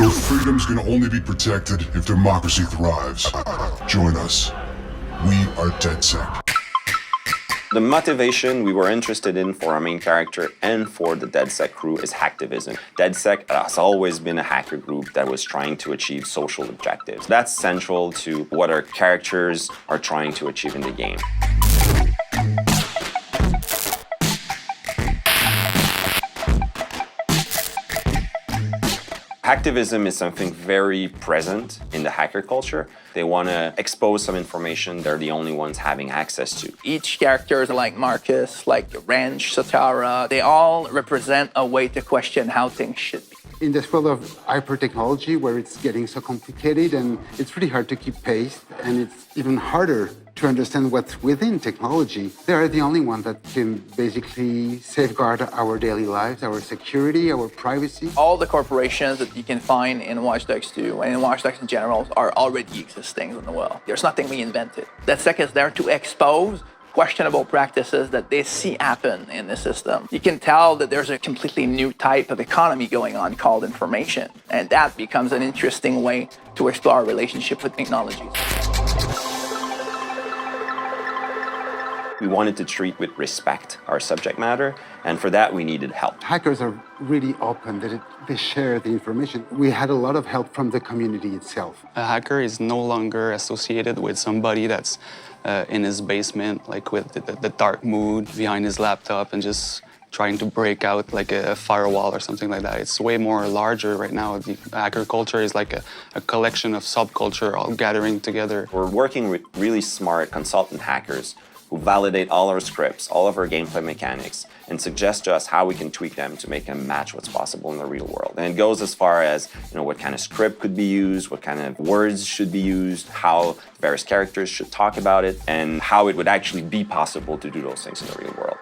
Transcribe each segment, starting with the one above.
Your freedom's gonna only be protected if democracy thrives. Join us. We are DedSec. The motivation we were interested in for our main character and for the DedSec crew is hacktivism. DedSec has always been a hacker group that was trying to achieve social objectives. That's central to what our characters are trying to achieve in the game. Hacktivism is something very present in the hacker culture. They want to expose some information they're the only ones having access to. Each character, like Marcus, like Wrench, Satara, they all represent a way to question how things should be. In this world of hyper-technology where it's getting so complicated and it's really hard to keep pace, and it's even harder to understand what's within technology, they are the only ones that can basically safeguard our daily lives, our security, our privacy. All the corporations that you can find in Watch Dogs 2 and in Watch Dogs in general are already existing in the world. There's nothing we invented. DedSec is there to expose questionable practices that they see happen in the system. You can tell that there's a completely new type of economy going on called information, and that becomes an interesting way to explore our relationship with technologies. We wanted to treat with respect our subject matter, and for that we needed help. Hackers are really open, they share the information. We had a lot of help from the community itself. A hacker is no longer associated with somebody that's in his basement, like with the dark mood behind his laptop and just trying to break out like a firewall or something like that. It's way more larger right now. The hacker culture is like a collection of subculture all gathering together. We're working with really smart consultant hackers who validate all our scripts, all of our gameplay mechanics, and suggest to us how we can tweak them to make them match what's possible in the real world. And it goes as far as, what kind of script could be used, what kind of words should be used, how various characters should talk about it, and how it would actually be possible to do those things in the real world.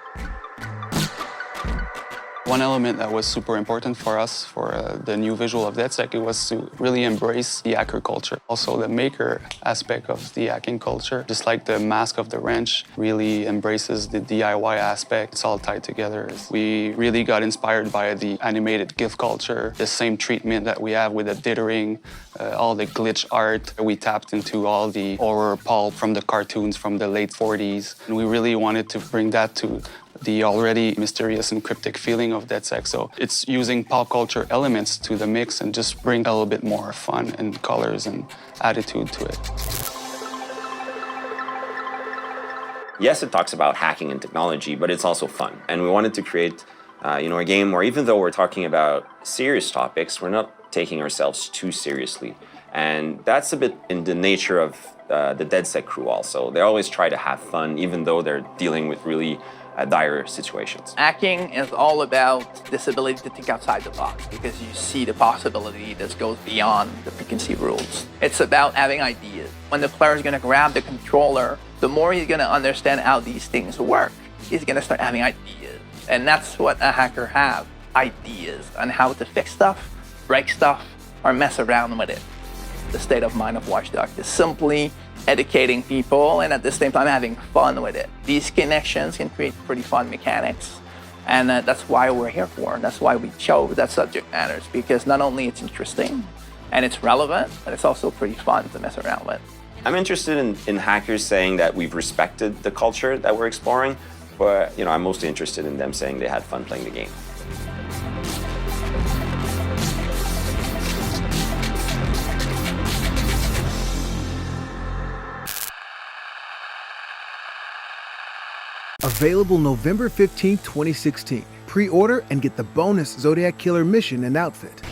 One element that was super important for us, for the new visual of DedSec, it was to really embrace the hacker culture. Also, the maker aspect of the hacking culture, just like the Mask of the Wrench, really embraces the DIY aspect. It's all tied together. We really got inspired by the animated GIF culture, the same treatment that we have with the dithering, all the glitch art. We tapped into all the horror pulp from the cartoons from the late 40s. And we really wanted to bring that to the already mysterious and cryptic feeling of DedSec. So it's using pop culture elements to the mix and just bring a little bit more fun and colors and attitude to it. Yes, it talks about hacking and technology, but it's also fun. And we wanted to create a game where even though we're talking about serious topics, we're not taking ourselves too seriously. And that's a bit in the nature of the DedSec crew also. They always try to have fun, even though they're dealing with really dire situations. Hacking is all about this ability to think outside the box because you see the possibility that goes beyond the preconceived rules. It's about having ideas. When the player is going to grab the controller, the more he's going to understand how these things work, he's going to start having ideas. And that's what a hacker has, ideas on how to fix stuff, break stuff, or mess around with it. The state of mind of Watch Dogs is simply educating people and at the same time having fun with it. These connections can create pretty fun mechanics, and that's why we're here for. And that's why we chose that subject matters, because not only it's interesting and it's relevant, but it's also pretty fun to mess around with. I'm interested in hackers saying that we've respected the culture that we're exploring, but I'm mostly interested in them saying they had fun playing the game. Available November 15, 2016. Pre-order and get the bonus Zodiac Killer mission and outfit.